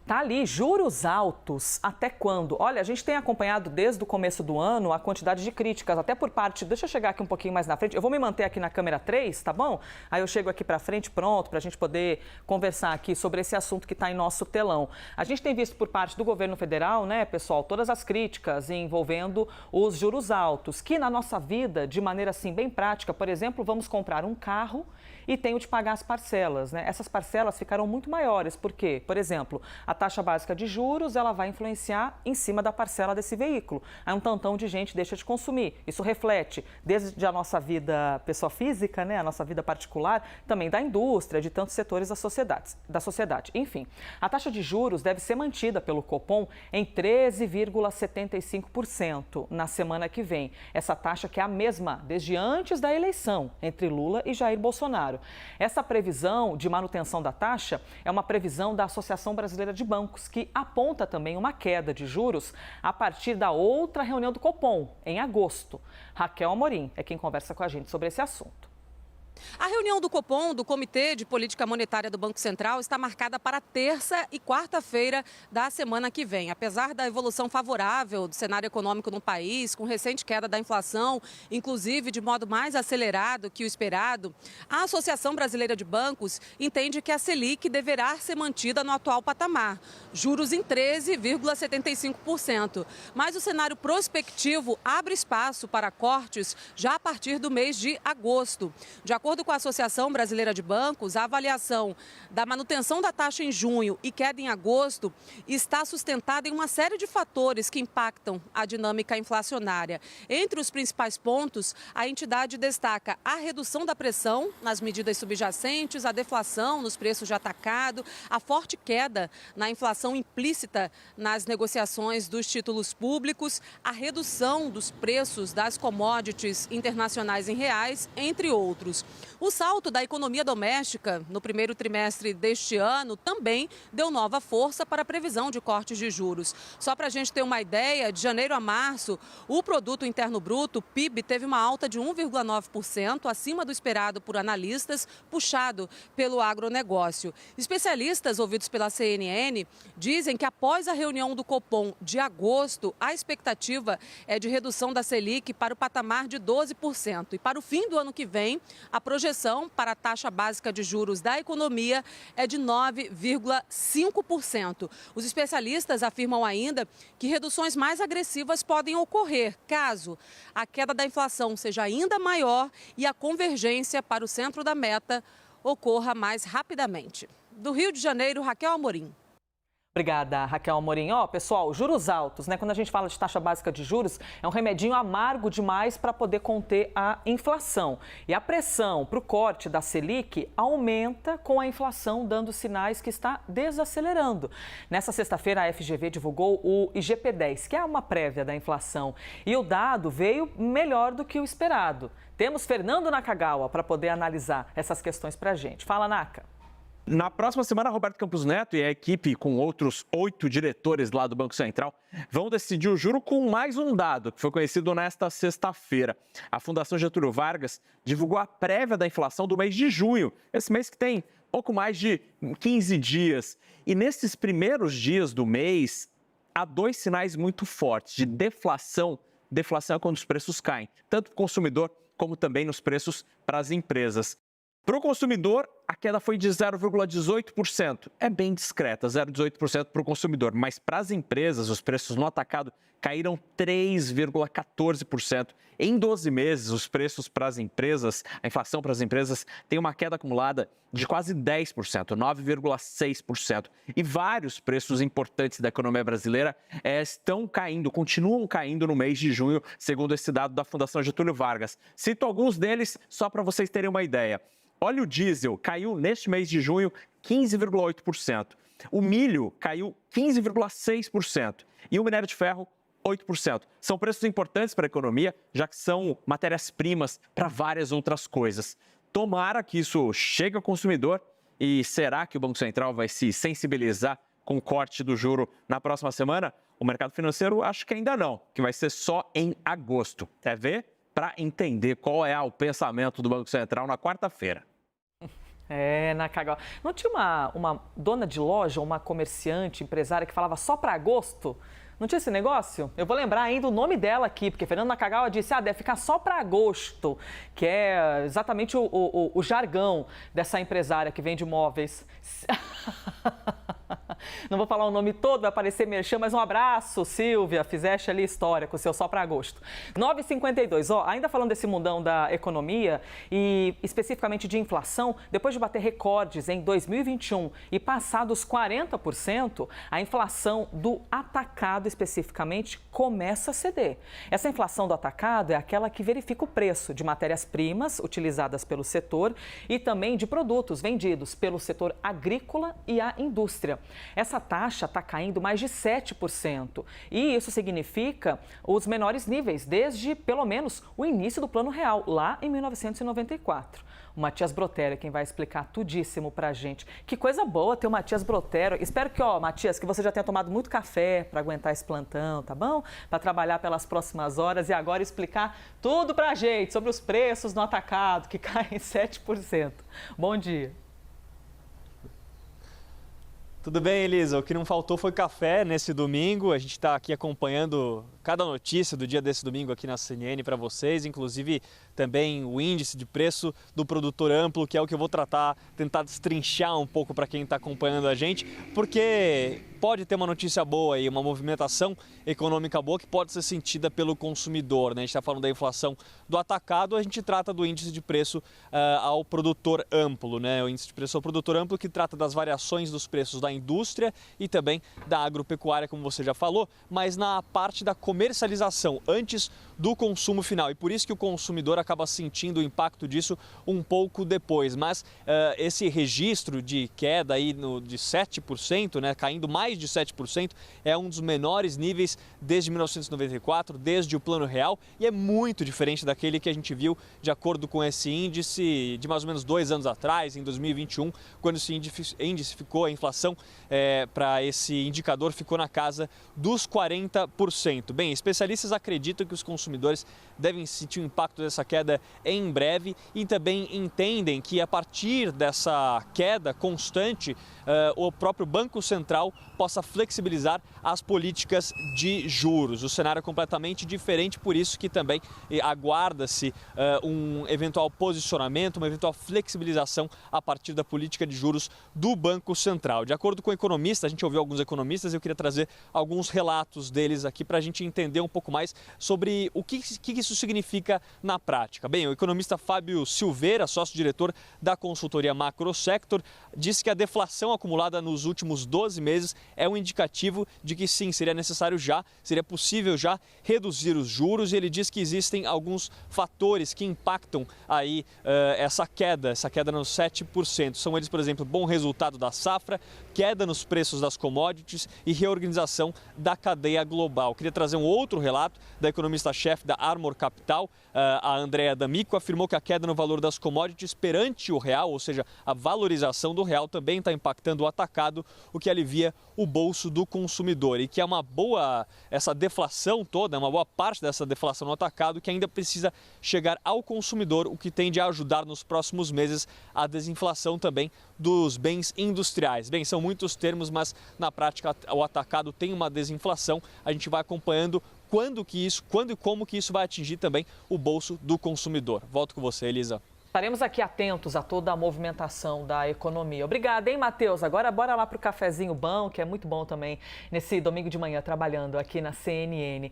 Tá ali, juros altos, até quando? Olha, a gente tem acompanhado desde o começo do ano a quantidade de críticas, até por parte, deixa eu chegar aqui um pouquinho mais na frente, eu vou me manter aqui na câmera 3, tá bom? Aí eu chego aqui pra frente, pronto, pra gente poder conversar aqui sobre esse assunto que tá em nosso telão. A gente tem visto por parte do governo federal, né, pessoal, todas as críticas envolvendo os juros altos, que na nossa vida, de maneira assim bem prática, por exemplo, vamos comprar um carro e tenho de pagar as parcelas, né? Essas parcelas ficaram muito maiores, porque, por exemplo, a taxa básica de juros, ela vai influenciar em cima da parcela desse veículo. Aí um tantão de gente deixa de consumir. Isso reflete desde a nossa vida pessoa física, né, a nossa vida particular, também da indústria, de tantos setores da sociedade. Enfim, a taxa de juros deve ser mantida pelo Copom em 13,75% na semana que vem. Essa taxa que é a mesma desde antes da eleição entre Lula e Jair Bolsonaro. Essa previsão de manutenção da taxa é uma previsão da Associação Brasileira de Bancos, que aponta também uma queda de juros a partir da outra reunião do Copom, em agosto. Raquel Amorim é quem conversa com a gente sobre esse assunto. A reunião do Copom, do Comitê de Política Monetária do Banco Central, está marcada para terça e quarta-feira da semana que vem. Apesar da evolução favorável do cenário econômico no país, com recente queda da inflação, inclusive de modo mais acelerado que o esperado, a Associação Brasileira de Bancos entende que a Selic deverá ser mantida no atual patamar, juros em 13,75%. Mas o cenário prospectivo abre espaço para cortes já a partir do mês de agosto. De acordo com a Associação Brasileira de Bancos, a avaliação da manutenção da taxa em junho e queda em agosto está sustentada em uma série de fatores que impactam a dinâmica inflacionária. Entre os principais pontos, a entidade destaca a redução da pressão nas medidas subjacentes, a deflação nos preços de atacado, a forte queda na inflação implícita nas negociações dos títulos públicos, a redução dos preços das commodities internacionais em reais, entre outros. O salto da economia doméstica no primeiro trimestre deste ano também deu nova força para a previsão de cortes de juros. Só para a gente ter uma ideia, de janeiro a março, o Produto Interno Bruto, o PIB, teve uma alta de 1,9%, acima do esperado por analistas, puxado pelo agronegócio. Especialistas ouvidos pela CNN dizem que após a reunião do Copom de agosto, a expectativa é de redução da Selic para o patamar de 12%. E para o fim do ano que vem, a projeção para a taxa básica de juros da economia é de 9,5%. Os especialistas afirmam ainda que reduções mais agressivas podem ocorrer caso a queda da inflação seja ainda maior e a convergência para o centro da meta ocorra mais rapidamente. Do Rio de Janeiro, Raquel Amorim. Obrigada, Raquel Amorim. Pessoal, juros altos, né? Quando a gente fala de taxa básica de juros, é um remedinho amargo demais para poder conter a inflação. E a pressão para o corte da Selic aumenta com a inflação dando sinais que está desacelerando. Nessa sexta-feira, a FGV divulgou o IGP-10, que é uma prévia da inflação. E o dado veio melhor do que o esperado. Temos Fernando Nakagawa para poder analisar essas questões para a gente. Fala, Naka. Na próxima semana, Roberto Campos Neto e a equipe, com outros 8 diretores lá do Banco Central, vão decidir o juro com mais um dado, que foi conhecido nesta sexta-feira. A Fundação Getúlio Vargas divulgou a prévia da inflação do mês de junho, esse mês que tem pouco mais de 15 dias. E nesses primeiros dias do mês, há 2 sinais muito fortes de deflação. Deflação é quando os preços caem, tanto para o consumidor como também nos preços para as empresas. Para o consumidor, a queda foi de 0,18%. É bem discreta, 0,18% para o consumidor. Mas para as empresas, os preços no atacado caíram 3,14%. Em 12 meses, os preços para as empresas, a inflação para as empresas tem uma queda acumulada de quase 10%, 9,6%. E vários preços importantes da economia brasileira estão caindo, continuam caindo no mês de junho, segundo esse dado da Fundação Getúlio Vargas. Cito alguns deles só para vocês terem uma ideia. Óleo diesel caiu neste mês de junho 15,8%. O milho caiu 15,6%. E o minério de ferro, 8%. São preços importantes para a economia, já que são matérias-primas para várias outras coisas. Tomara que isso chegue ao consumidor. E será que o Banco Central vai se sensibilizar com o corte do juro na próxima semana? O mercado financeiro acho que ainda não, que vai ser só em agosto. Quer ver? Para entender qual é o pensamento do Banco Central na quarta-feira. Nakagawa. Não tinha uma dona de loja, uma comerciante, empresária que falava só para agosto? Não tinha esse negócio? Eu vou lembrar ainda o nome dela aqui, porque Fernando Nakagawa disse, deve ficar só para agosto, que é exatamente o jargão dessa empresária que vende móveis. Não vou falar o nome todo, vai aparecer merchan, mas um abraço, Silvia, fizeste ali história com o seu só para agosto. 9h52, ainda falando desse mundão da economia e especificamente de inflação, depois de bater recordes em 2021 e passar dos 40%, a inflação do atacado especificamente começa a ceder. Essa inflação do atacado é aquela que verifica o preço de matérias-primas utilizadas pelo setor e também de produtos vendidos pelo setor agrícola e a indústria. Essa taxa está caindo mais de 7% e isso significa os menores níveis desde, pelo menos, o início do Plano Real, lá em 1994. O Matias Brotero é quem vai explicar tudíssimo pra gente. Que coisa boa ter o Matias Brotero. Espero que, Matias, que você já tenha tomado muito café para aguentar esse plantão, tá bom? Para trabalhar pelas próximas horas e agora explicar tudo pra gente sobre os preços no atacado, que caem 7%. Bom dia. Tudo bem, Elisa? O que não faltou foi café nesse domingo. A gente está aqui acompanhando cada notícia do dia desse domingo aqui na CNN para vocês, inclusive também o índice de preço do produtor amplo, que é o que eu vou tentar destrinchar um pouco para quem está acompanhando a gente, porque pode ter uma notícia boa e uma movimentação econômica boa que pode ser sentida pelo consumidor, né? A gente está falando da inflação do atacado, a gente trata do índice de preço ao produtor amplo, né? O índice de preço ao produtor amplo que trata das variações dos preços da indústria e também da agropecuária, como você já falou, mas na parte da comercialização, antes do consumo final. E por isso que o consumidor acaba sentindo o impacto disso um pouco depois. Mas esse registro de queda aí de 7%, né, caindo mais de 7%, é um dos menores níveis desde 1994, desde o Plano Real, e é muito diferente daquele que a gente viu de acordo com esse índice de mais ou menos 2 anos atrás, em 2021, quando esse índice ficou, a inflação para esse indicador ficou na casa dos 40%. Bem, especialistas acreditam que os consumidores devem sentir o impacto dessa queda em breve e também entendem que a partir dessa queda constante, o próprio Banco Central possa flexibilizar as políticas de juros. O cenário é completamente diferente, por isso que também aguarda-se um eventual posicionamento, uma eventual flexibilização a partir da política de juros do Banco Central. De acordo com o economista, a gente ouviu alguns economistas, eu queria trazer alguns relatos deles aqui para a gente entender um pouco mais sobre o que isso significa na prática. Bem, o economista Fábio Silveira, sócio-diretor da consultoria Macrosector, disse que a deflação acumulada nos últimos 12 meses é um indicativo de que sim, seria possível já reduzir os juros, e ele diz que existem alguns fatores que impactam aí essa queda nos 7%. São eles, por exemplo, bom resultado da safra, queda nos preços das commodities e reorganização da cadeia global. Queria trazer um outro relato da economista-chefe da Armor Capital, a Andrea D'Amico, afirmou que a queda no valor das commodities perante o real, ou seja, a valorização do real, também está impactando o atacado, o que alivia o bolso do consumidor, e que é essa deflação toda, uma boa parte dessa deflação no atacado que ainda precisa chegar ao consumidor, o que tende a ajudar nos próximos meses a desinflação também dos bens industriais. Bem, são muitos termos, mas na prática o atacado tem uma desinflação. A gente vai acompanhando quando e como que isso vai atingir também o bolso do consumidor. Volto com você, Elisa. Estaremos aqui atentos a toda a movimentação da economia. Obrigada, hein, Matheus? Agora bora lá para o cafezinho bom, que é muito bom também nesse domingo de manhã trabalhando aqui na CNN.